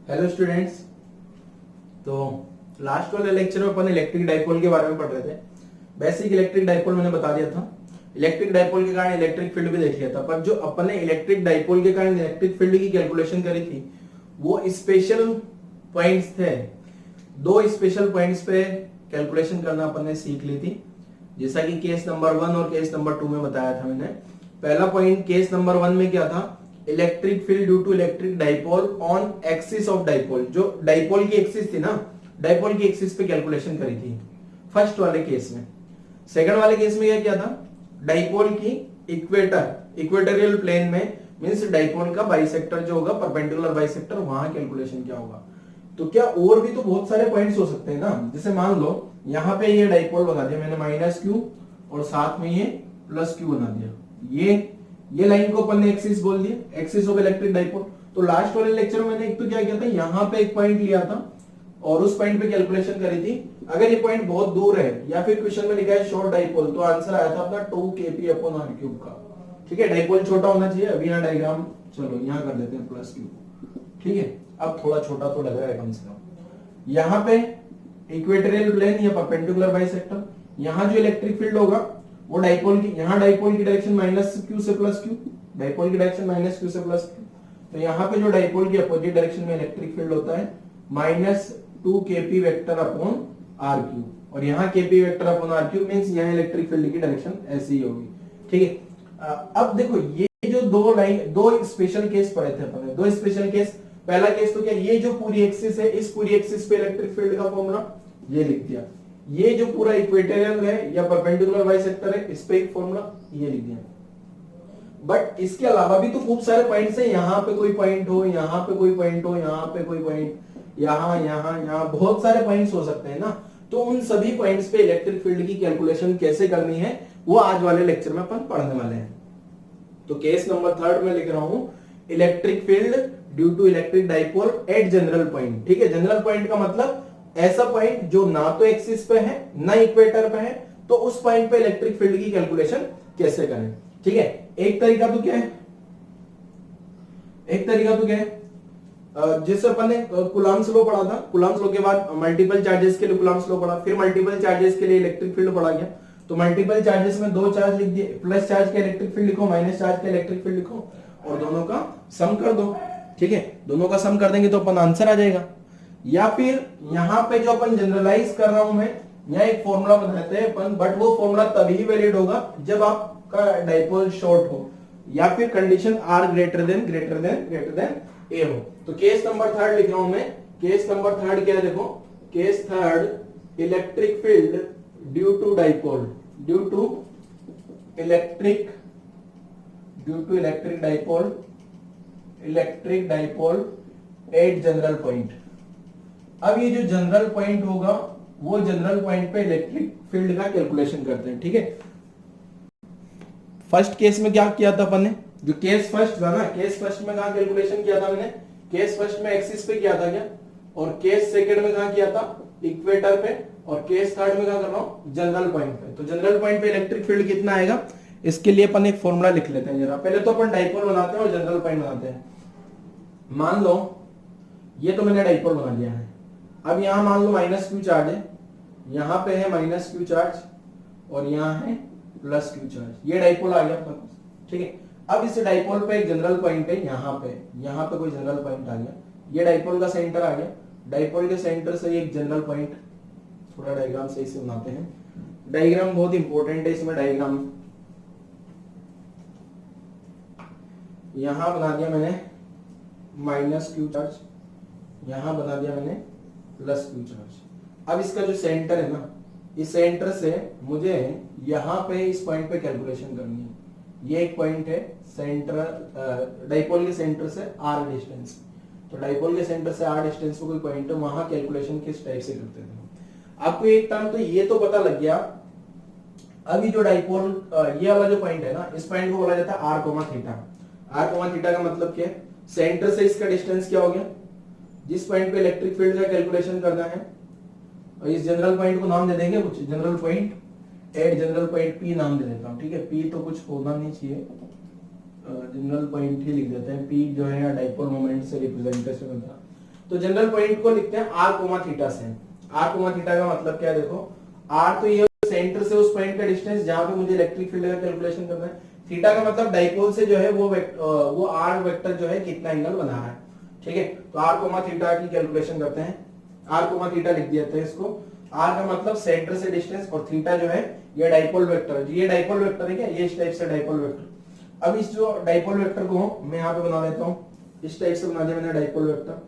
Hello students. तो last वाले lecture में अपन इलेक्ट्रिक डाइपोल के बारे में पढ़ रहे थे। बेसिक इलेक्ट्रिक डाइपोल मैंने बता दिया था। इलेक्ट्रिक डाइपोल के कारण इलेक्ट्रिक फील्ड भी देख लिया था, पर जो अपन ने इलेक्ट्रिक डाइपोल के कारण इलेक्ट्रिक फील्ड की कैलकुलेशन करी थी वो स्पेशल पॉइंट्स थे। दो स्पेशल पॉइंट्स पे कैलकुलेशन करना अपन ने सीख ली थी, जैसा कि केस नंबर 1 और केस नंबर 2 में बताया था मैंने। पहला पॉइंट केस नंबर 1 में क्या था, electric field due to electric dipole on axis of dipole. जो डाइपोल की एक्सिस थी ना, डाइपोल की एक्सिस पे कैलकुलेशन करी थी फर्स्ट वाले केस में। सेकंड वाले केस में क्या था, डाइपोल की इक्वेटोरियल प्लेन में, मींस डाइपोल का बाइसेक्टर जो होगा, परपेंडिकुलर बाइसेक्टर, वहां कैलकुलेशन क्या होगा। तो क्या और भी तो बहुत सारे पॉइंट्स हो सकते हैं ना। जैसे मान लो यहाँ पे ये डाइपोल बना दिया मैंने माइनस क्यू और साथ में ये प्लस क्यू बना दिया। ये लाइन को अपन ने एक्सिस बोल दिया, एक्सिस ऑफ इलेक्ट्रिक डाइपोल। तो लास्ट वाले लेक्चर में मैंने एक तो क्या किया था, यहाँ पे एक पॉइंट लिया था और उस पॉइंट पे कैलकुलेशन करी थी। अगर ये पॉइंट बहुत दूर है या फिर क्वेश्चन में लिखा है शॉर्ट डाइपोल, तो आंसर आया था अपना 2kp/r³ का। ठीक है, डाइपोल छोटा होना चाहिए। अभी यहाँ डायग्राम चलो यहाँ कर देते हैं प्लस क्यू। ठीक है, अब थोड़ा छोटा तो लग रहा है कम से कम। यहाँ पे इक्वेटोरियल प्लेन या परपेंडिकुलर बाइसेक्टर, यहाँ जो इलेक्ट्रिक फील्ड होगा वो डाइपोल की, यहाँ डाइपोल की डायरेक्शन माइनस क्यू से प्लस क्यू, डाइपोल की डायरेक्शन माइनस क्यू से प्लस क्यू। तो यहाँ पे जो डाइपोल की अपोजिट डायरेक्शन में इलेक्ट्रिक फील्ड होता है -2kp/r³, और यहाँ kp/r³ मींस यहाँ इलेक्ट्रिक फील्ड की डायरेक्शन ऐसी ही होगी। ठीक है, अब देखो ये जो दो स्पेशल केस पढ़े थे अपन ने, दो स्पेशल केस। पहला केस तो क्या, ये जो पूरी एक्सिस है, इस पूरी एक्सिस पे इलेक्ट्रिक फील्ड का फॉर्मूला ये लिख दिया। ये जो पूरा इक्वेटोरियल है या परपेंडिकुलर बाइसेक्टर है, इस पे एक फॉर्मूला ये लिख दिया। बट इसके अलावा भी तो खूब सारे पॉइंट्स हैं। यहाँ पे कोई पॉइंट हो, यहाँ पे कोई पॉइंट हो, यहाँ पे कोई पॉइंट, यहाँ बहुत सारे पॉइंट्स हो सकते हैं ना। तो उन सभी पॉइंट्स पे इलेक्ट्रिक फील्ड की कैलकुलेशन कैसे करनी है वो आज वाले लेक्चर में अपन पढ़ने वाले हैं। तो केस नंबर 3 में लिख रहा हूं, electric field due to electric dipole at general point. ठीक है, जनरल पॉइंट का मतलब ऐसा पॉइंट जो ना तो एक्सिस पे है ना इक्वेटर पे है, तो उस पॉइंट पे इलेक्ट्रिक फील्ड की कैलकुलेशन कैसे करें। ठीक है, एक तरीका तो क्या है, जैसे अपन ने कूलम्ब्स लॉ पढ़ा था। कूलम्ब्स लॉ के बाद मल्टीपल चार्जेस के लिए कूलम्ब्स लॉ पढ़ा, फिर मल्टीपल चार्जेस के लिए इलेक्ट्रिक फील्ड पढ़ा गया। तो मल्टीपल चार्जेस में दो चार्ज लिख दिए, प्लस चार्ज का इलेक्ट्रिक फील्ड लिखो, माइनस चार्ज का इलेक्ट्रिक फील्ड लिखो और दोनों का सम कर दो। ठीक है, दोनों का सम कर देंगे तो अपन आंसर आ जाएगा। या फिर यहाँ पे जो अपन जनरलाइज कर रहा हूं मैं, यहाँ एक फॉर्मूला बनाते हैं अपन, बट वो फॉर्मूला तभी वैलिड होगा जब आपका डाइपोल शॉर्ट हो या फिर कंडीशन आर ग्रेटर देन ए हो। तो केस नंबर 3 लिख रहा हूं मैं। केस नंबर 3 क्या है, देखो case 3, electric field due to dipole, due to electric dipole at general point. अब ये जो जनरल पॉइंट होगा वो जनरल पॉइंट पे इलेक्ट्रिक फील्ड का कैलकुलेशन करते हैं। ठीक है, फर्स्ट केस में क्या किया था अपन ने, जो केस फर्स्ट था ना, केस फर्स्ट में कहां कैलकुलेशन किया था मैंने, केस फर्स्ट में एक्सिस पे किया था क्या, और केस सेकंड में कहां किया था, इक्वेटर पे, और केस थर्ड में कहां कर रहा हूं, जनरल पॉइंट पे। तो जनरल पॉइंट पे इलेक्ट्रिक फील्ड कितना आएगा, इसके लिए अपन एक फॉर्मूला लिख लेते हैं जरा। पहले तो अपन डाइपोल बनाते हैं और जनरल पॉइंट बनाते हैं। मान लो ये तो मैंने डाइपोल बना दिया है। अब यहां मान लो माइनस क्यू चार्ज है, यहां पे है माइनस क्यू चार्ज और यहां है प्लस क्यू चार्ज। ये डाइपोल आ गया अपने पास। ठीक है, अब इस डाइपोल पे एक जनरल पॉइंट है, यहाँ पे कोई जनरल पॉइंट आ गया, ये डाइपोल का सेंटर आ गया। डाइपोल के सेंटर से एक जनरल पॉइंट, थोड़ा डायग्राम सही से बनाते हैं, डायग्राम बहुत इंपॉर्टेंट है इसमें। डायग्राम यहां बना दिया मैंने माइनस क्यू चार्ज, यहां बना दिया मैंने प्लस क्यू चार्ज। अब इसका जो सेंटर है ना, इस सेंटर से मुझे यहां पे इस पॉइंट पे कैलकुलेशन करनी है। ये एक पॉइंट है सेंटर, डाइपोल के सेंटर से आर डिस्टेंस। तो डाइपोल के सेंटर से आर डिस्टेंस पे कोई पॉइंट है, वहां कैलकुलेशन किस टाइप से करते थे आपको एक टाइम तो ये तो पता लग गया। अभी जो डाइपोल ये वाला जो पॉइंट है ना, इस पॉइंट को बोला जाता है R comma theta. R comma theta का मतलब क्या है, सेंटर से इसका डिस्टेंस क्या हो गया, जिस पॉइंट पे इलेक्ट्रिक फील्ड का कैलकुलेशन करना है, और इस जनरल पॉइंट को नाम दे देंगे कुछ, general point at general point P नाम दे देता हूं। ठीक है, पी तो कुछ होना नहीं चाहिए, जनरल पॉइंट ही लिख देते हैं। पी जो है डाइपोल मोमेंट से रिप्रेजेंटेशन होता है। तो जनरल पॉइंट को लिखते हैं आर कोमा थीटा से। आर कोमा थीटा का मतलब क्या है, देखो आर तो ये सेंटर से उस पॉइंट का डिस्टेंस जहां पे मुझे इलेक्ट्रिक फील्ड का कैलकुलेशन करना है, थीटा का मतलब डाइपोल से जो है वो आर वेक्टर जो है कितना एंगल बना रहा है, ठीक है। तो आर कोमा थीटा की कैलकुलेशन करते हैं, आर कोमा थीटा लिख देते हैं इसको। आर का मतलब सेंटर से डिस्टेंस और थीटा जो है ये डाइपोल वेक्टर, ये डाइपोल वेक्टर है क्या, ये इस टाइप से डाइपोल वेक्टर। अब इस जो डाइपोल वेक्टर को मैं यहाँ पे बना लेता हूँ, इस टाइप से बना दिया मैंने डाइपोल वेक्टर।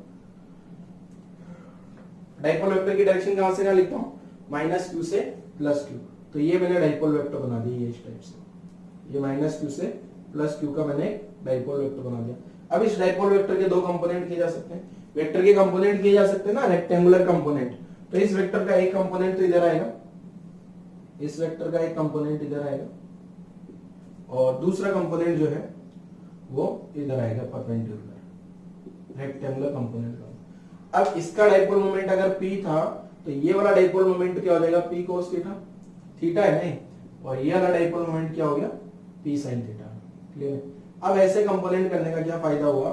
डाइपोल वेक्टर की डायरेक्शन कहां से कहां लिखता हूँ, माइनस क्यू से प्लस क्यू। तो ये मैंने डाइपोल वेक्टर बना दिया, ये इस टाइप से, ये माइनस क्यू से प्लस क्यू का मैंने डाइपोल वेक्टर बना दिया। अब इस डाइपोल वेक्टर के दो कंपोनेंट किए जा सकते हैं, वेक्टर के कंपोनेंट किए जा सकते हैं ना रेक्टेंगुलर कंपोनेंट। तो इस वेक्टर का एक कंपोनेंट तो इधर आएगा, इस वेक्टर का एक कंपोनेंट इधर आएगा और दूसरा कंपोनेंट जो है वो इधर आएगा परपेंडिकुलर रेक्टेंगुलर कंपोनेंट का। अब इसका डाइपोल मोमेंट अगर P था तो ये वाला डाइपोल मोमेंट क्या हो जाएगा, P cos थीटा, थीटा है नहीं, और ये वाला डाइपोल मोमेंट क्या हो गया, P sin थीटा। क्लियर है। अब ऐसे कंपोनेंट करने का क्या फायदा हुआ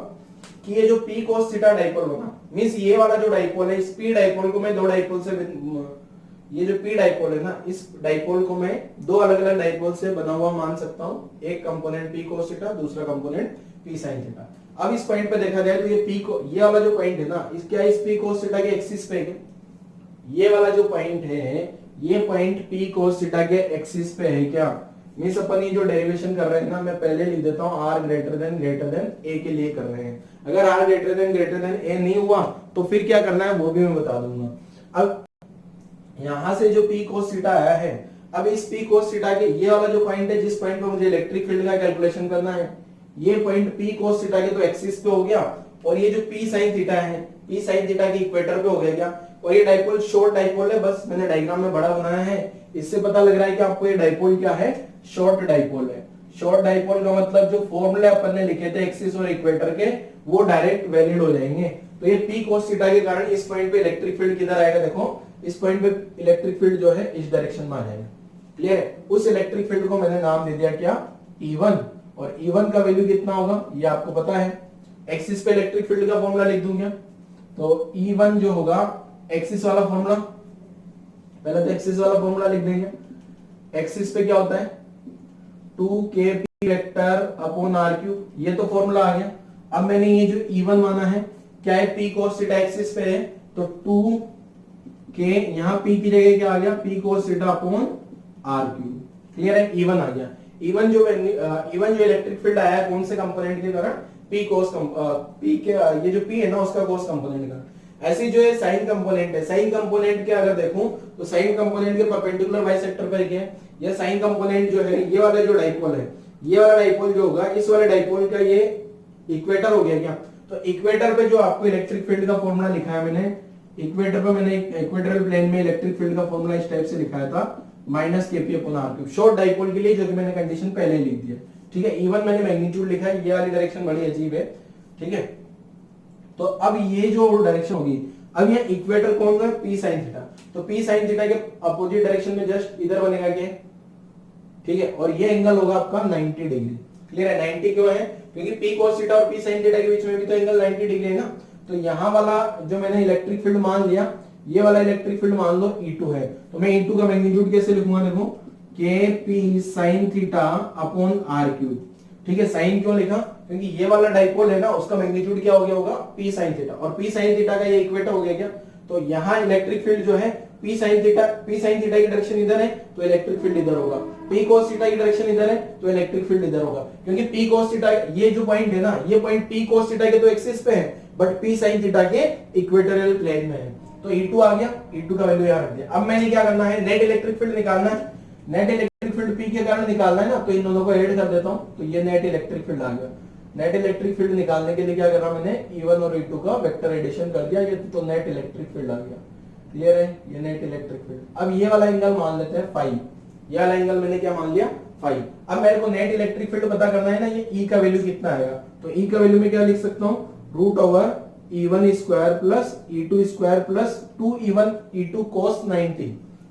कि ये जो P cos थीटा डाइपोल बना, मींस ये वाला जो डाइपोल है, इस P डाइपोल को मैं दो डाइपोल से, ये जो P डाइपोल है ना, इस डाइपोल को मैं दो अलग अलग डाइपोल से बना हुआ मान सकता हूं। एक कंपोनेंट P cos थीटा, दूसरा कंपोनेंट P sin थीटा। अब इस पॉइंट पे देखा जाए तो ये P को, ये वाला जो पॉइंट है ना, इस क्या इस P cos थीटा के एक्सिस पे है, ये वाला जो पॉइंट है ये पॉइंट P cos थीटा के एक्सिस पे है क्या। मींस अपन ये जो डेरिवेशन कर रहे हैं ना, मैं पहले लिख देता हूं r ग्रेटर देन a के लिए कर रहे हैं। अगर r ग्रेटर देन a नहीं हुआ तो फिर क्या करना है वो भी मैं बता दूंगा। अब यहां से जो P cos थीटा आया है, अब इस P cos थीटा के ये वाला जो पॉइंट है, जिस पॉइंट पे मुझे इलेक्ट्रिक फील्ड का कैलकुलेशन करना है, ये पॉइंट P cos थीटा के तो एक्सिस पे हो गया, और ये जो P sin थीटा है, P sin थीटा के इक्वेटर पे हो गया क्या। और ये डाइपोल शॉर्ट डाइपोल है, बस मैंने डायग्राम में बड़ा बनाया है, इससे पता लग रहा है कि आपको ये डाइपोल क्या है, शॉर्ट डाइपोल है। शॉर्ट डाइपोल का मतलब जो फॉर्मूले अपन ने लिखे थे एक्सिस और इक्वेटर के, वो डायरेक्ट वैलिड हो जाएंगे। तो ये P cos थीटा के कारण इस पॉइंट पे इलेक्ट्रिक फील्ड किधर आएगा, देखो इस पॉइंट पे इलेक्ट्रिक फील्ड जो है इस डायरेक्शन में आ जाएगा। क्लियर है। उस इलेक्ट्रिक फील्ड को मैंने नाम दे दिया क्या, E1, और E1 का वैल्यू कितना होगा ये आपको पता है। एक्सिस पे इलेक्ट्रिक फील्ड का फॉर्मूला लिख दूंगा, तो E1 जो होगा एक्सिस वाला फॉर्मूला, पहले तो एक्सिस वाला फॉर्मूला लिख देंगे। एक्सिस पे क्या होता है 2kp vector upon r cube, ये तो फॉर्मूला आ गया। अब मैंने ये जो E1 माना है क्या है, P cos थीटा एक्सिस पे है, तो 2k यहाँ P की जगह क्या आ गया, P cos theta upon r cube. Clear है, E1 आ गया। E1 जो इलेक्ट्रिक फील्ड आया है कौन से कंपोनेंट के कारण, P cos P के, ये जो P है ना उसका cos कंपोनेंट का। ऐसी जो है साइन कंपोनेंट है, साइन कंपोनेंट के अगर देखूं तो साइन कंपोनेंट के परपेंडिकुलर बाइसेक्टर पर क्या है, ये साइन कंपोनेंट जो है, ये वाला जो डाइपोल है, ये वाला डाइपोल जो होगा, इस वाले डाइपोल का ये इक्वेटर हो गया क्या। तो इक्वेटर पे जो आपको इलेक्ट्रिक फील्ड का फॉर्मूला लिखा है मैंने, इक्वेटर पे मैंने इक्वेटोरियल प्लेन में इलेक्ट्रिक फील्ड का फॉर्मूला इस टाइप से लिखाया था, -kp/r3 शॉर्ट डाइपोल के लिए, जो कि मैंने कंडीशन पहले ही लिख दिया। ठीक है, इवन मैंने मैग्नीट्यूड लिखा है, ये वाली डायरेक्शन बड़ी अजीब है। ठीक है, तो अब ये जो डायरेक्शन होगी, अब ये इक्वेटर कौन सा, P sin थीटा, तो P sin थीटा के अपोजिट डायरेक्शन में जस्ट इधर बनेगा क्या, ठीक है, और ये एंगल होगा आपका 90 डिग्री। क्लियर है, 90 क्यों है, क्योंकि P cos थीटा और P sin थीटा के बीच में भी तो एंगल 90 डिग्री है ना। तो यहाँ वाला जो मैंने इलेक्ट्रिक फील्ड मान लिया, ये वाला इलेक्ट्रिक फील्ड मान लो E2 है, तो मैं E2 का मैग्नीट्यूड कैसे लिखूंगा, देखो kp sin theta upon r cube. ठीक है, साइन क्यों लिखा, क्योंकि ये वाला डाइपोल है ना, उसका मैग्नीट्यूड क्या हो गया होगा, P sin थीटा, और P sin थीटा का ये इक्वेटर हो गया क्या। तो यहाँ इलेक्ट्रिक फील्ड जो है P sin थीटा की डायरेक्शन इधर है तो इलेक्ट्रिक फील्ड इधर होगा, P cos थीटा की डायरेक्शन इधर है तो इलेक्ट्रिक फील्ड इधर होगा, क्योंकि P cos थीटा ये जो पॉइंट है ना, ये पॉइंट P cos थीटा के तो एक्सिस पे है, बट P sin थीटा के इक्वेटोरियल प्लेन में है। तो E2 आ गया, E2 का वैल्यू यहाँ रख दिया। अब मैंने क्या करना है, नेट इलेक्ट्रिक फील्ड निकालना है, नेट इलेक्ट्रिक फील्ड P के कारण निकालना है ना, तो इन दोनों को ऐड कर देता हूं, तो ये नेट इलेक्ट्रिक फील्ड आ गया। नेट इलेक्ट्रिक फील्ड निकालने के लिए क्या करा मैंने, E1 और E2 का वेक्टर एडिशन कर दिया, ये तो नेट इलेक्ट्रिक फील्ड आ गया। क्लियर है, ये नेट इलेक्ट्रिक फील्ड। अब ये वाला एंगल मान लेते हैं फाई, ये वाला एंगल मैंने क्या मान लिया, फाई। अब मेरे को नेट इलेक्ट्रिक फील्ड पता करना है ना, ये E का वैल्यू कितना आएगा, तो E का वैल्यू में क्या लिख सकता हूँ, √E1 square plus E2 square plus 2E1 E2 cos 90,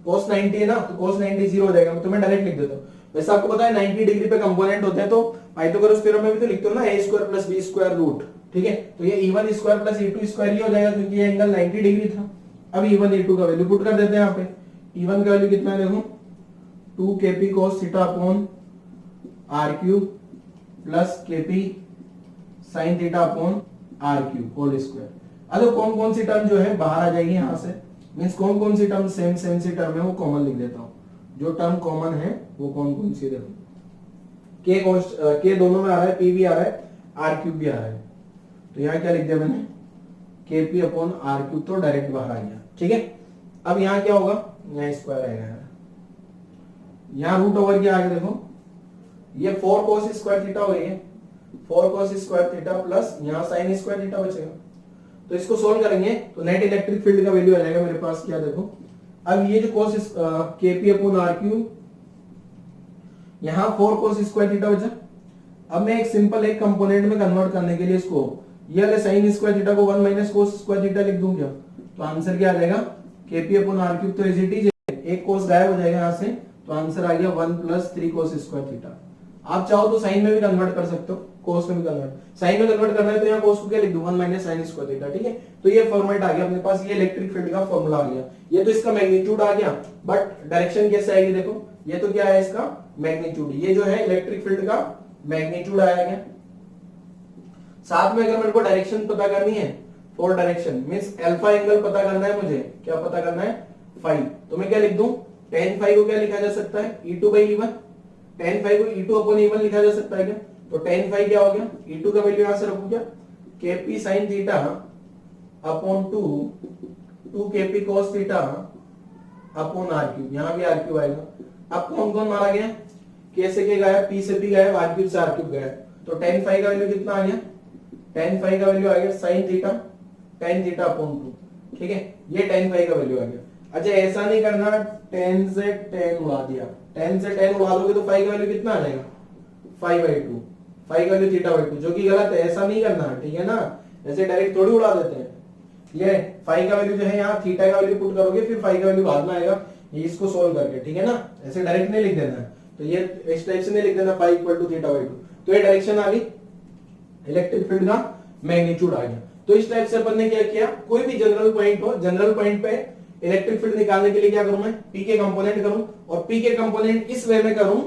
cos 90 है ना, तो cos 90 जीरो हो जाएगा, तो मैं डायरेक्ट लिख देता हूँ। वैसे आपको पता है 90 डिग्री पे कंपोनेंट होते हैं, तो पाइथागोरस थ्योरम में भी तो लिखते हो ना, a² + b² रूट, ठीक है, तो ये E1 square plus E2 square ही हो जाएगा क्योंकि ये एंगल 90 डिग्री था। अब E1 E2 का वैल्यू पुट कर देते हैं यहाँ पे। E1 का वैल्यू कितना है देखो 2 kp cos theta upon R cube plus kp sin theta upon R cube whole square. अब कौन कौन सी टर्म जो है बाहर आ जाएगी यहाँ से, मींस कौन कौन सी टर्म सेम सी टर्म है वो कॉमन लिख देता हूँ। जो टर्म कॉमन है वो कौन कौन सी देखो, के दोनों में आ रहा है, पी भी आ रहा है, आर क्यूब भी आ रहा है। तो यहाँ क्या लिख दिया मैंने के पी अपॉन आर क्यूब, तो डायरेक्ट बाहर आ गया। ठीक है, अब यहाँ क्या होगा, यहाँ स्क्वायर आएगा, यहाँ रूट ओवर क्या आगे देखो, ये 4 cos स्क्वायर थीटा हो गई है, 4 cos स्क्वायर थीटा प्लस यहाँ sin स्क्वायर थीटा बचेगा। तो इसको सोल्व करेंगे तो नेट इलेक्ट्रिक फील्ड का वैल्यू आ जाएगा मेरे पास, क्या देखो, अब ये जो cos के पी अपॉन आर क्यूब, यहाँ 4 cos स्क्वायर थीटा बचा। अब मैं एक सिंपल एक कंपोनेंट में कन्वर्ट करने के लिए इसको ये वाले sin स्क्वायर थीटा को 1 माइनस cos स्क्वायर थीटा लिख दूं क्या, तो आंसर क्या आ जाएगा के पी अपॉन आर क्यूब, तो इज इट इज एक cos गायब हो जाएगा यहाँ से, तो आंसर आ गया 1 प्लस 3 cos स्क्वायर थीटा। आप चाहो तो साइन में भी कन्वर्ट कर सकते हो, कोस में भी कन्वर्ट, साइन में कन्वर्ट करना है तो यहाँ कोस को क्या लिख दूं 1 माइनस sin स्क्वायर थीटा। ठीक है, तो ये फॉर्मेट आ गया अपने पास, ये इलेक्ट्रिक फील्ड का फॉर्मूला आ गया। ये तो इसका मैग्नीट्यूड आ गया, बट डायरेक्शन कैसे आएगी देखो, ये तो क्या है इसका मैग्नीट्यूड, ये जो है इलेक्ट्रिक फील्ड का मैग्नीट्यूड आएगा। साथ में अगर मेरे को डायरेक्शन पता करनी है, for direction means alpha angle पता करना है मुझे, क्या पता करना है फाई, तो मैं क्या लिख दूं tan फाई को क्या लिखा जा सकता है E2 by E1, tan phi को E2 अपॉन E1 लिखा जा सकता है क्या, तो tan फाई क्या हो गया, E2 का वैल्यू यहां से रखूं क्या, kp sin theta upon 2 kp cos theta upon r cube, यहां भी r क्यूब आएगा। अब कौन कौन मारा गया, k से k गया, p से p गया, r क्यूब से r क्यूब गया, तो tan फाई का वैल्यू कितना आ गया, tan फाई का वैल्यू आ गया sin theta tan theta upon 2। ठीक है, ये tan फाई का वैल्यू आ गया। अच्छा ऐसा नहीं करना tan से tan उड़ा दिया, tan से tan उड़ा दोगे तो फाई का वैल्यू कितना आ जाएगा 5/2, फाई का वैल्यू थीटा/2, जो कि गलत है, ऐसा नहीं करना है। ठीक है ना, ऐसे डायरेक्ट थोड़ी उड़ा देते हैं। ये फाई का वैल्यू जो है यहाँ थीटा का वैल्यू पुट करोगे, फिर फाई का वैल्यू बाद में आएगा, ये इसको सोल्व करके। ठीक है ना, ऐसे डायरेक्ट नहीं लिख देना है, तो ये इस टाइप से नहीं लिख देना फाई इक्वल टू थीटा/2। तो ये डायरेक्शन आ गई, इलेक्ट्रिक फील्ड का मैग्नीट्यूड आ गया। तो इस टाइप से अपन ने क्या किया, कोई भी जनरल पॉइंट हो, जनरल पॉइंट पे इलेक्ट्रिक फील्ड निकालने के लिए क्या करूं मैं, पी के कंपोनेंट करूं, और पी के कंपोनेंट इस वे में करूं।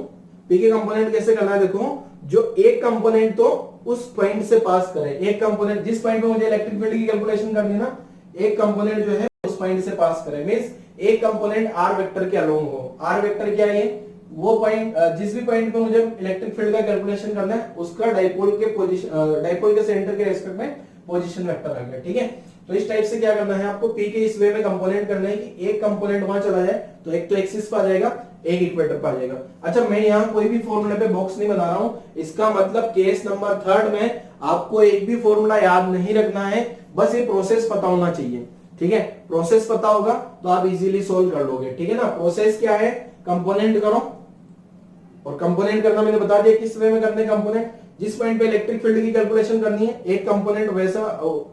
पी के कंपोनेंट कैसे करना है देखो, जो एक कंपोनेंट तो उस पॉइंट से पास करे, एक कंपोनेंट जिस पॉइंट पे मुझे इलेक्ट्रिक फील्ड की कैलकुलेशन करनी है ना, एक कंपोनेंट जो है उस पॉइंट से पास करे, मींस एक कंपोनेंट आर वेक्टर के अलोंग हो। आर वेक्टर क्या है, वो पॉइंट जिस भी पॉइंट पे मुझे इलेक्ट्रिक फील्ड का कैलकुलेशन करना है उसका डाइपोल के पोजीशन, डाइपोल के सेंटर के रेस्पेक्ट में पोजीशन वेक्टर आ गया। ठीक है, तो इस टाइप से क्या करना है आपको, पी के इस वे में कंपोनेंट करना है कि एक कंपोनेंट वहां चला जाए तो एक तो एक्सिस पे आ जाएगा, एक इक्वेटर पे आ जाएगा। अच्छा मैं यहाँ कोई भी फॉर्मूले पे बॉक्स नहीं बना रहा हूँ, इसका मतलब केस नंबर 3 में आपको एक भी फॉर्मूला याद नहीं रखना है, बस ये प्रोसेस पता होना चाहिए। ठीक है, प्रोसेस पता होगा तो आप इजीली सोल्व कर लोगे। ठीक है ना, प्रोसेस क्या है, कंपोनेंट करो, और कंपोनेंट करना मैंने बता दिया किस वे में करने कंपोनेंट, जिस पॉइंट पे इलेक्ट्रिक फील्ड की कैलकुलेशन करनी है एक कंपोनेंट वैसा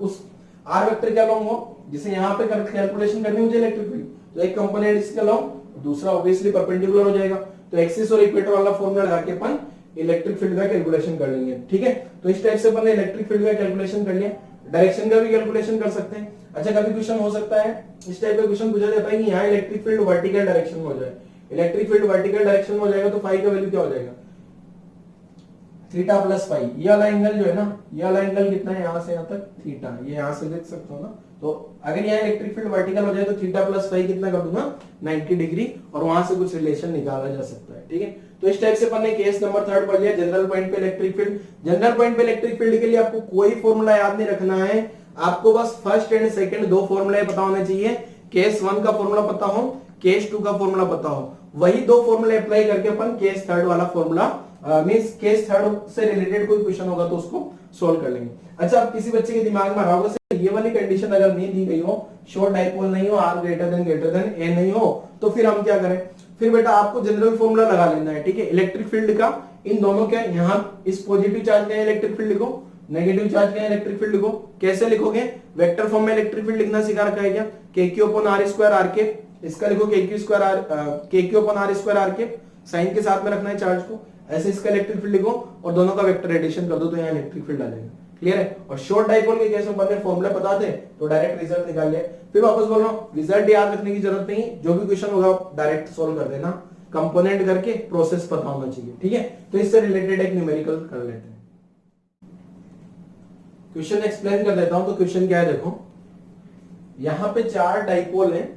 उस आर वेक्टर के अलोंग हो, जिसे यहाँ पे कैलकुलेशन करनी मुझे इलेक्ट्रिक फील्ड, तो एक कंपोनेंट इसके अलोंग, दूसरा ऑब्वियसली परपेंडिकुलर हो जाएगा। तो एक्सिस और इक्वेटर वाला फॉर्मूला लगा के अपन इलेक्ट्रिक फील्ड का कैलकुलेशन कर लेंगे। ठीक है, तो इस टाइप से अपन ने इलेक्ट्रिक फील्ड का कैलकुलेशन कर लिया, डायरेक्शन का भी कैलकुलेशन कर सकते हैं। अच्छा कभी क्वेश्चन हो सकता है, इस टाइप का क्वेश्चन पूछा जाता है कि यहाँ इलेक्ट्रिक फील्ड वर्टिकल डायरेक्शन में हो जाए, इलेक्ट्रिक फील्ड वर्टिकल डायरेक्शन में हो जाएगा तो फाई का वैल्यू क्या हो जाएगा, थीटा प्लस फाई। ये वाला एंगल जो है ना, ये वाला एंगल कितना है, यहाँ से यहाँ तक थीटा, ये यहाँ से देख सकते हो ना। तो अगर यहाँ इलेक्ट्रिक फील्ड वर्टिकल हो जाए तो थीटा प्लस फाई कितना कर दूंगा 90 डिग्री, और वहां से कुछ रिलेशन निकाला जा सकता है। ठीक है, तो इस टाइप से अपन ने केस नंबर 3 पढ़ लिया, जनरल पॉइंट पे इलेक्ट्रिक फील्ड। जनरल पॉइंट पे इलेक्ट्रिक फील्ड के लिए आपको कोई फॉर्मूला याद नहीं रखना है, आपको बस फर्स्ट एंड सेकंड दो फॉर्मूले पता होने चाहिए। केस 1 का फॉर्मूला पता हो, केस 2 का फॉर्मूला पता हो, वही दो फॉर्मूले अप्लाई करके अपन केस 3 वाला फॉर्मूला मींस केस 3 से रिलेटेड कोई क्वेश्चन होगा तो उसको सोल्व कर लेंगे। अच्छा अब किसी बच्चे के दिमाग में आ रहा होगा ये वाली कंडीशन अगर नहीं दी गई हो, शॉर्ट डाइपोल नहीं हो, r ग्रेटर देन a नहीं हो, तो फिर हम क्या करें, फिर बेटा आपको जनरल फॉर्मूला लगा लेना है। ठीक है, इलेक्ट्रिक फील्ड का इन दोनों के, यहाँ इस पॉजिटिव चार्ज का इलेक्ट्रिक फील्ड को, नेगेटिव चार्ज का इलेक्ट्रिक फील्ड को कैसे लिखोगे, वेक्टर फॉर्म में इलेक्ट्रिक फील्ड लिखना सिखा रखा है क्या, kq upon r square r के, इसका लिखो kq upon r square r के, साइन के साथ में रखना है चार्ज को, ऐसे इसका इलेक्ट्रिक फील्ड लिखो और दोनों का वेक्टर एडिशन कर दो तो यहाँ इलेक्ट्रिक फील्ड आ जाएगा। क्लियर है। और शॉर्ट डाइपोल के केस में अपन ने फॉर्मूला पता थे तो डायरेक्ट रिजल्ट निकाल लिया। फिर वापस बोल रहा हूँ, रिजल्ट याद रखने की जरूरत नहीं, जो भी क्वेश्चन होगा डायरेक्ट सोल्व कर देना, कंपोनेंट करके प्रोसेस पता होना चाहिए, ठीक है। तो इससे रिलेटेड एक न्यूमेरिकल कर लेते हैं। क्वेश्चन एक्सप्लेन कर देता हूं। तो क्वेश्चन क्या है, देखो यहां पे 4 डाइपोल हैं,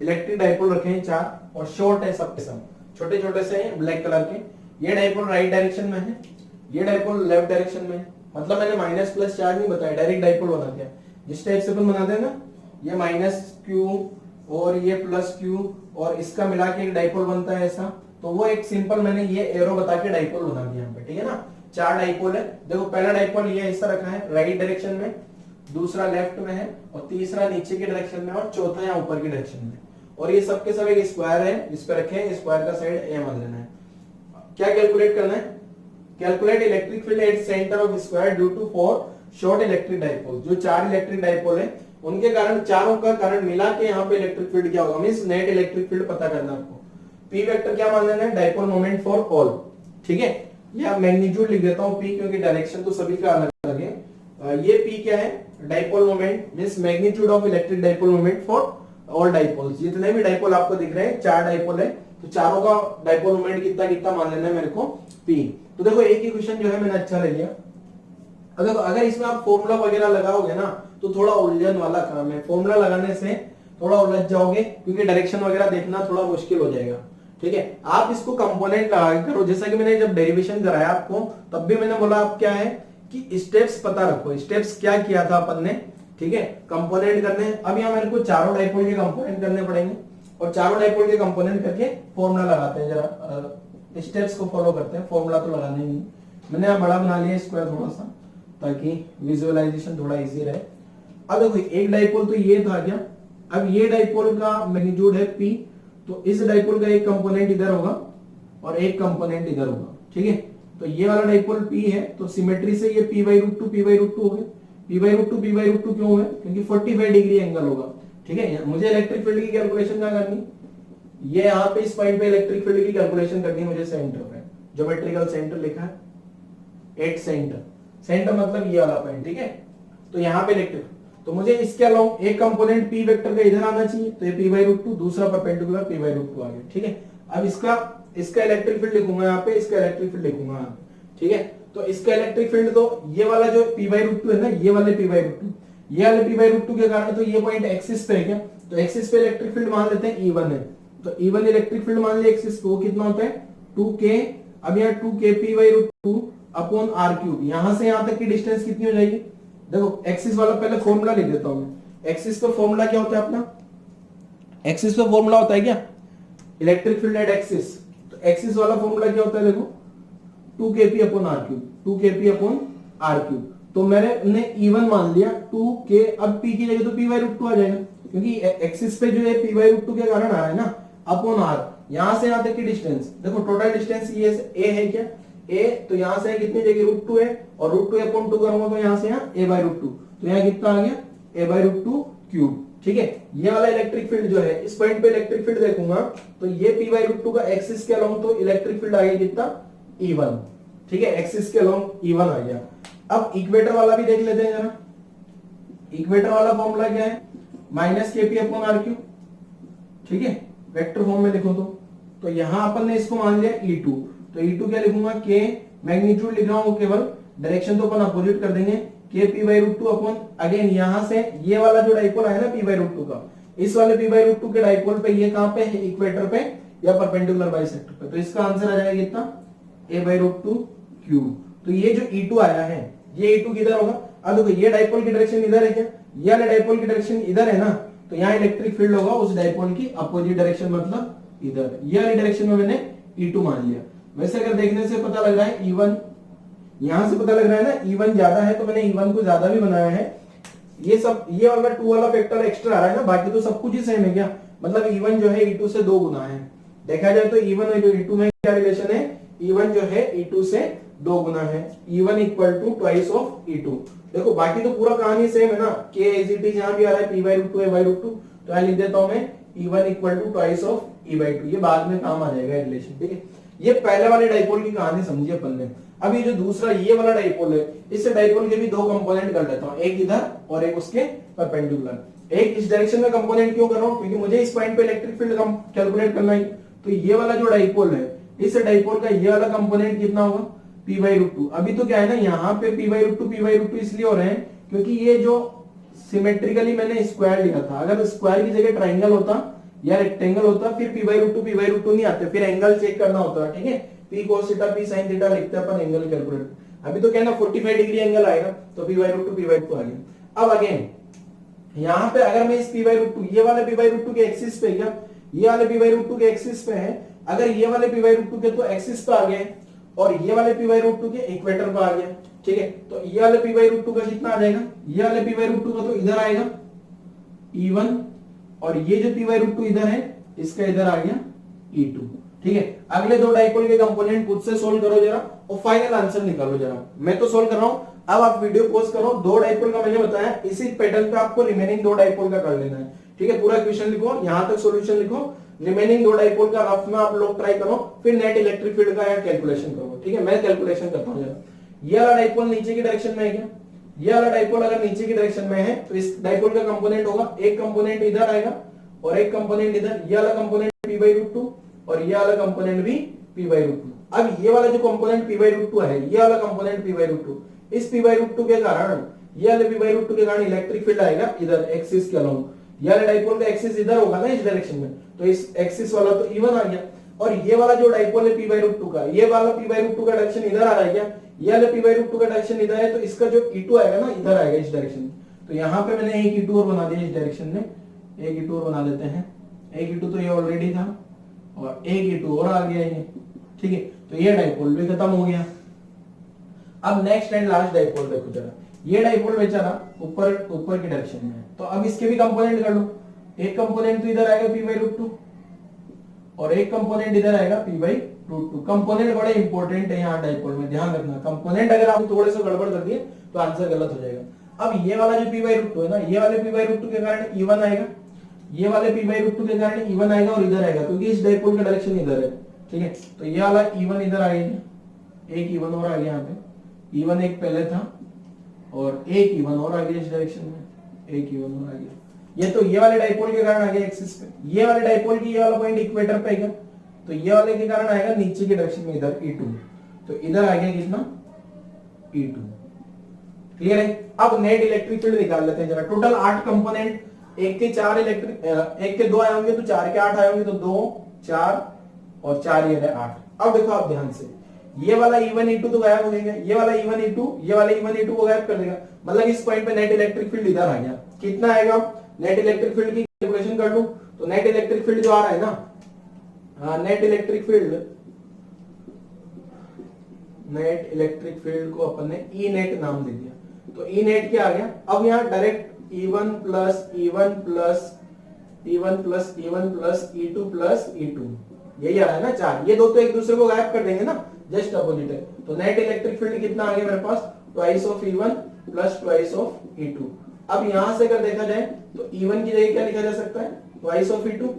इलेक्ट्रिक डाइपोल रखे हैं 4, और शॉर्ट है सबके सब, छोटे छोटे से हैं ब्लैक कलर के। ये डाइपोल राइट डायरेक्शन में है, ये डाइपोल लेफ्ट डायरेक्शन में है। मतलब मैंने माइनस प्लस चार्ज नहीं बताया, डायरेक्ट डाइपोल बना दिया। जिस टाइप से अपन बनाते हैं ना, ये माइनस क्यू और ये प्लस क्यू और इसका मिला के एक डाइपोल बनता है ऐसा, तो वो एक सिंपल मैंने ये एरो बता के डाइपोल बना दिया यहाँ पे, ठीक है ना। 4 डाइपोल है। देखो पहला डाइपोल ये ऐसा रखा है राइट डायरेक्शन में, दूसरा लेफ्ट में है, और तीसरा नीचे की डायरेक्शन में, और चौथा यहाँ ऊपर की डायरेक्शन में। और ये सबके सब एक स्क्वायर है, इस पे रखे हैं, स्क्वायर का साइड ए मान लेना है। क्या कैलकुलेट करना है, calculate electric field at centre of square due to 4 short electric dipole. जो 4 इलेक्ट्रिक डाइपोल है उनके कारण, चारों का कारण मिला के यहाँ पे इलेक्ट्रिक फील्ड क्या होगा, मींस नेट इलेक्ट्रिक फील्ड पता करना आपको। पी वेक्टर क्या मान लेना है, डाइपोल मोमेंट फॉर ऑल, ठीक है। या मैग्नीट्यूड लिख देता हूँ पी, क्योंकि डायरेक्शन तो सभी का अलग अलग है। ये पी क्या है, dipole moment means magnitude of electric dipole moment for all dipoles. जितने भी डाइपोल आपको दिख रहे हैं, 4 डाइपोल है, तो चारों का डाइपोल मोमेंट कितना कितना मान लेना है मेरे को, पी। तो देखो एक ही क्वेश्चन जो है मैंने अच्छा ले लिया। अगर इसमें आप फॉर्मूला वगैरह लगाओगे ना तो थोड़ा उलझन वाला काम है, फॉर्मूला लगाने से थोड़ा उलझ जाओगे, क्योंकि डायरेक्शन वगैरह देखना थोड़ा मुश्किल हो जाएगा, ठीक है। आप इसको कंपोनेंट लगा के करो, जैसा कि मैंने जब डेरिवेशन कराया आपको तब भी मैंने बोला आप क्या है कि स्टेप्स पता रखो, स्टेप्स क्या किया था अपन ने, ठीक है। कंपोनेंट करने, अब यहाँ मेरे को चारों डाइपोल के कंपोनेंट करने पड़ेंगे, और चारों डाइपोल के कंपोनेंट करके फॉर्मूला लगाते हैं। जरा स्टेप्स को फॉलो करते हैं, फॉर्मूला तो लगाना ही नहीं। मैंने यहाँ बड़ा बना लिया स्क्वायर थोड़ा सा, ताकि विजुअलाइजेशन थोड़ा इजी रहे। अब देखो एक डाइपोल तो ये था क्या, अब ये डाइपोल का मैग्नीट्यूड है P, तो इस डाइपोल का एक कंपोनेंट इधर होगा और एक कंपोनेंट इधर होगा, ठीक है। तो ये वाला डाइपोल P है, तो सिमेट्री से ये P/√2 P/√2 हो गए। P/√2 P/√2 क्यों हुए, क्योंकि 45 डिग्री एंगल होगा, ठीक है। मुझे इलेक्ट्रिक फील्ड की कैलकुलेशन क्या करनी, ये यहाँ पे इस पॉइंट पे इलेक्ट्रिक फील्ड की कैलकुलेशन करनी है मुझे सेंटर पे, ज्योमेट्रिकल सेंटर लिखा है, एट सेंटर, सेंटर मतलब ये वाला पॉइंट, ठीक है। तो यहाँ पे इलेक्ट्रिक, तो मुझे इसके अलावा एक कंपोनेंट P वेक्टर का इधर आना चाहिए, तो ये P/√2, दूसरा परपेंडिकुलर P/√2 आ गया, ठीक है। अब इसका इलेक्ट्रिक फील्ड लिखूंगा यहाँ पे, इसका इलेक्ट्रिक फील्ड लिखूंगा यहाँ पे, ठीक है। तो इसका इलेक्ट्रिक फील्ड, तो ये वाला जो P/√2 है ना, ये वाले P/√2, ये वाले P/√2 के कारण, तो ये पॉइंट एक्सिस पे है क्या, तो एक्सिस पे इलेक्ट्रिक फील्ड मान लेते हैं E1 है, तो E1 इलेक्ट्रिक फील्ड मान लिया एक्सिस पे, वो कितना होता है 2k। अब यहाँ 2k P/√2 अपॉन r³, यहां से यहां तक की डिस्टेंस कितनी हो जाएगी, देखो एक्सिस वाला पहले फॉर्मूला लिख देता हूं मैं। एक्सिस पे फॉर्मूला क्या होता है अपना, एक्सिस पे फॉर्मूला होता है क्या, इलेक्ट्रिक फील्ड एट एक्सिस, तो एक्सिस वाला फॉर्मूला क्या होता है, देखो 2kp upon r³, 2kp upon r³। तो मैंने E1 मान लिया 2k, अब p की जगह तो P/√2 आ जाएगा, क्योंकि एक्सिस पे जो है P/√2 के कारण आ रहा है ना, अपॉन r, यहां से यहां तक की डिस्टेंस, देखो टोटल डिस्टेंस ये a है क्या, a, तो यहां से कितनी जगह √2 है, और √2 अपॉन 2 करूंगा तो यहां से यहां a/√2, तो यहां कितना आ गया a/√2 क्यूब, ठीक है। ये वाला इलेक्ट्रिक फील्ड जो है, इस पॉइंट पे इलेक्ट्रिक फील्ड देखूंगा तो ये P/√2 का एक्सिस के अलोंग तो इलेक्ट्रिक फील्ड आ गया कितना E1, ठीक है, एक्सिस के अलोंग E1 आ गया। अब इक्वेटर वाला भी देख लेते हैं जरा। इक्वेटर वाला फॉर्मूला क्या है, -kp अपॉन r³, ठीक है, वेक्टर फॉर्म में लिखो तो यहां अपन ने इसको मान लिया E2, तो E2 क्या लिखूंगा, k मैग्नीट्यूड लिख रहा हूं केवल, डायरेक्शन तो अपन अपोजिट कर देंगे, k P/√2 अपॉन, अगेन यहां से ये वाला जो डाइपोल है ना P/√2 का, इस वाले P/√2 के डाइपोल पे ये कहां पे है, इक्वेटर पे या परपेंडिकुलर बाइसेक्टर पे, तो इसका आंसर आ जाएगा कितना a/√2 क्यूब। तो ये जो E2 आया है, ये E2 किधर होगा, अब देखो ये डाइपोल की डायरेक्शन इधर है क्या, ये वाले डाइपोल की डायरेक्शन इधर है ना, तो यहाँ इलेक्ट्रिक फील्ड होगा उस डाइपोल की अपोजिट डायरेक्शन, मतलब इधर, ये वाली डायरेक्शन में मैंने E2 मान लिया। वैसे अगर देखने से पता लग रहा है E1, यहां से पता लग रहा है ना E1 ज्यादा है, तो मैंने E1 को ज्यादा भी बनाया है। ये सब, ये वाला 2 वाला फैक्टर एक्स्ट्रा आ रहा है ना, बाकी तो सब कुछ ही सेम है क्या, मतलब E1 जो है E2 से 2 गुना है। देखा जाए तो E1 और E2 में क्या रिलेशन है, E1 जो है E2 से 2 गुना है, E1 equal to twice of E2। देखो बाकी तो पूरा कहानी सेम है ना, k इज इट इज, यहाँ भी आ रहा है P/√2 a/√2, तो यहाँ लिख देता हूं मैं E1 equal to twice of E/2, ये बाद में काम आ जाएगा रिलेशन, ठीक है। ये पहले वाले डाइपोल की कहानी समझी अपन ने। अब ये जो दूसरा ये वाला डाइपोल है, इस डाइपोल के भी दो कंपोनेंट कर लेता हूं, एक इधर और एक उसके परपेंडिकुलर। एक इस डायरेक्शन में कंपोनेंट क्यों कर रहा हूं, क्योंकि मुझे इस पॉइंट पे इलेक्ट्रिक फील्ड कैलकुलेट करना है। तो ये वाला जो डाइपोल है, इस डाइपोल का ये वाला कंपोनेंट कितना होगा, p/√2। अभी तो क्या है ना, यहाँ पे p/√2 इसलिए हो रहे हैं क्योंकि ये जो सिमेट्रिकली मैंने स्क्वायर लिया था, अगर स्क्वायर की जगह ट्राइंगल होता या रेक्टेंगल होता फिर p/√2 नहीं आते, फिर एंगल चेक करना होता, ठीक है। p cos theta p sin theta लिखते हैं अपन एंगल कैलकुलेट। अभी तो क्या है ना 45 डिग्री एंगल आएगा, तो p/√2 आ गया। अब अगेन यहाँ पे अगर मैं इस p/√2, ये वाले p/√2 के एक्सिस पे, क्या ये वाले p/√2 के एक्सिस पे है, अगर ये वाले p/√2 के तो एक्सिस पे आ गए और ये वाले p/√2 के इक्वेटर पे आ गया, ठीक है। तो ये वाले p/√2 का कितना आ जाएगा, ये वाले p/√2 का तो इधर आएगा E1, और ये जो p/√2 इधर है इसका इधर आ गया E2, ठीक है। अगले दो डाइपोल के कंपोनेंट खुद से सोल्व करो जरा और फाइनल आंसर निकालो जरा। मैं तो सोल्व कर रहा हूं, अब आप वीडियो पॉज करो। दो डाइपोल का मैंने बताया, इसी पैटर्न पे आपको रिमेनिंग दो डाइपोल का कर लेना है, ठीक है। पूरा क्वेश्चन लिखो, यहां तक सॉल्यूशन लिखो, रिमेनिंग दो डाइपोल का रफ में आप लोग ट्राई करो, फिर नेट इलेक्ट्रिक फील्ड का या कैलकुलेशन करो, ठीक है। मैं कैलकुलेशन करता हूं जरा। ये वाला डाइपोल नीचे की डायरेक्शन में है क्या, ये वाला डाइपोल अगर नीचे की डायरेक्शन में है तो इस डाइपोल का कंपोनेंट होगा, एक कंपोनेंट इधर आएगा और एक कंपोनेंट इधर, ये वाला कंपोनेंट p/√2 और ये वाला कंपोनेंट भी p/√2। अब ये वाला जो कंपोनेंट p/√2 है, ये वाला कंपोनेंट p/√2, इस p/√2 के कारण, ये वाले p/√2 के कारण इलेक्ट्रिक फील्ड आएगा इधर एक्सिस के अलोंग। ये वाला डाइपोल का एक्सिस इधर होगा ना इस डायरेक्शन में, तो इस एक्सिस वाला तो E1 आ गया, और ये वाला जो डाइपोल है p/√2 का, ये वाला p/√2 का डायरेक्शन इधर आ रहा है क्या, ये वाला p/√2 का डायरेक्शन इधर है, तो इसका जो E2 आएगा ना इधर आएगा इस डायरेक्शन में। तो यहाँ पे मैंने एक E2 और बना दिया इस डायरेक्शन में, एक E2 और बना देते हैं। एक E2 तो ये ऑलरेडी था और एक E2 और आ गया ये, ठीक है। तो ये डाइपोल भी खत्म हो गया। अब नेक्स्ट एंड लास्ट डाइपोल देखो जरा। ये डाइपोल बेचारा ऊपर की डायरेक्शन में है, तो अब इसके भी कंपोनेंट कर लो। एक कंपोनेंट तो इधर आएगा p/√2 और एक कंपोनेंट इधर आएगा p/√2। कंपोनेंट बड़े इंपॉर्टेंट है यहाँ डाइपोल में, ध्यान रखना। कंपोनेंट अगर आप थोड़े से गड़बड़ कर दिए तो आंसर गलत हो जाएगा। अब ये वाला जो p/√2 है ना, ये वाले p/√2 के कारण E1 आएगा, ये वाले p/√2 के कारण E1 आएगा और इधर आएगा, क्योंकि इस डाइपोल का डायरेक्शन इधर है, ठीक है। तो ये वाला E1 इधर आ गया, एक E1 और आ गया यहाँ पे, E1 एक पहले था और एक E1 और आ गया इस डायरेक्शन में, एक E1 और आ गया। ये तो ये वाले डाइपोल के कारण आ गया एक्सिस पे, ये वाले डाइपोल की ये वाला पॉइंट इक्वेटर पे आएगा, तो ये वाले के कारण आएगा नीचे की डायरेक्शन में इधर E2, तो इधर आ गया कितना E2, क्लियर है। अब नेट इलेक्ट्रिक फील्ड निकाल लेते हैं जरा। टोटल 8 कंपोनेंट, एक के 4 इलेक्ट्रिक, एक के 2 आए होंगे तो 4 के 8 आए होंगे, तो 2 4 और 4 ये रहे 8। अब देखो आप ध्यान से, ये वाला E1 E2 तो गायब हो गया, ये वाला E1 E2, ये वाला E1 E2 को गायब कर देगा, मतलब इस पॉइंट पे नेट इलेक्ट्रिक फील्ड इधर आ गया। कितना आएगा, नेट इलेक्ट्रिक फील्ड की कैलकुलेशन कर लूं तो नेट इलेक्ट्रिक फील्ड जो आ रहा है ना, नेट इलेक्ट्रिक फील्ड को अपन ने ई नेट नाम दे दिया, तो ई नेट क्या आ गया। अब यहाँ direct E1 plus E1 plus E1 plus E1 plus E2 plus E2, यही आ रहा है ना 4। ये दो तो एक दूसरे को गायब कर देंगे ना, जस्ट अपोजिट है। तो नेट इलेक्ट्रिक फील्ड कितना आ गया मेरे पास, twice of E1 plus twice of E2। अब यहां से अगर देखा जाए तो E1 की जगह क्या लिखा जा सकता है, ट्वाइस ऑफ E2,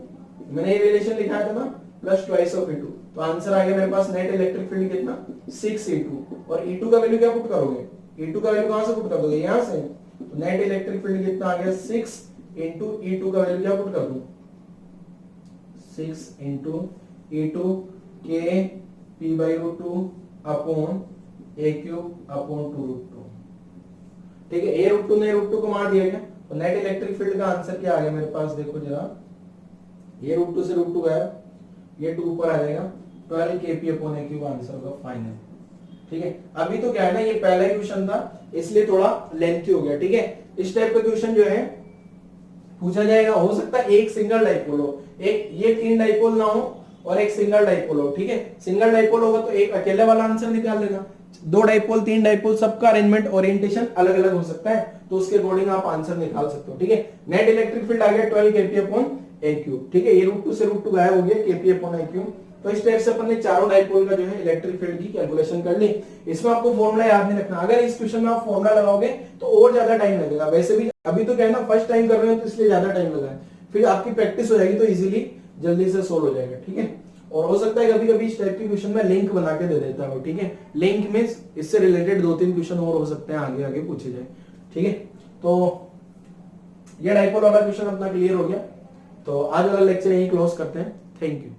मैंने ये रिलेशन लिखा था ना, प्लस ट्वाइस ऑफ E2। तो आंसर आ गया मेरे पास नेट इलेक्ट्रिक फील्ड कितना 6E2। और E2 का वैल्यू क्या पुट करोगे, E2 का वैल्यू कहां से पुट कर दोगे, यहां से। तो नेट इलेक्ट्रिक फील्ड कितना आ गया 6 इंटू E2 का वैल्यू क्या पुट कर दूं, 6 इंटू E2 के p/√2 अपॉन a³ अपॉन 2√2, ठीक है। a√2 ने √2 को मार दिया गया, तो नेट इलेक्ट्रिक फील्ड का आंसर क्या आ गया मेरे पास, देखो जरा, a√2 से √2 गया, ये 2 ऊपर आ जाएगा, 12 kp अपॉन a³ आंसर होगा फाइनल, ठीक है। अभी तो क्या है ना, ये पहला क्वेश्चन था इसलिए थोड़ा लेंथी हो गया, ठीक है। इस टाइप का क्वेश्चन जो है पूछा जाएगा, हो सकता है एक सिंगल डाइपोल हो, एक ये 3 डाइपोल ना हो और एक सिंगल डाइपोल हो, ठीक है। सिंगल डाइपोल होगा तो एक अकेले वाला आंसर निकाल लेना, 2 डाइपोल 3 डाइपोल सबका अरेंजमेंट ओरिएंटेशन अलग अलग हो सकता है, तो उसके अकॉर्डिंग आप आंसर निकाल सकते हो, ठीक है। नेट इलेक्ट्रिक फील्ड आ गया 12 kp अपॉन a³, ठीक है। ये √2 से √2 गायब हो गया, kp अपॉन a³। तो इस टाइप से अपन ने चारों डाइपोल का जो है इलेक्ट्रिक फील्ड की कैलकुलेशन कर ली। इसमें आपको फॉर्मूला याद नहीं रखना, अगर इस क्वेश्चन में आप फॉर्मूला लगाओगे तो और ज्यादा टाइम लगेगा। वैसे भी अभी तो क्या है ना, फर्स्ट टाइम कर रहे हो तो इसलिए ज्यादा टाइम लगा है, फिर आपकी प्रैक्टिस हो जाएगी तो इजीली जल्दी से सोल्व हो जाएगा, ठीक है। और हो सकता है कभी कभी इस टाइप के क्वेश्चन में लिंक बना के दे देता हूँ, ठीक है। लिंक मींस इससे रिलेटेड 2-3 क्वेश्चन और हो सकते हैं आगे आगे पूछे जाए, ठीक है। तो ये डाइपोल वाला क्वेश्चन अपना क्लियर हो गया। तो आज वाला लेक्चर यही क्लोज करते हैं। Thank you.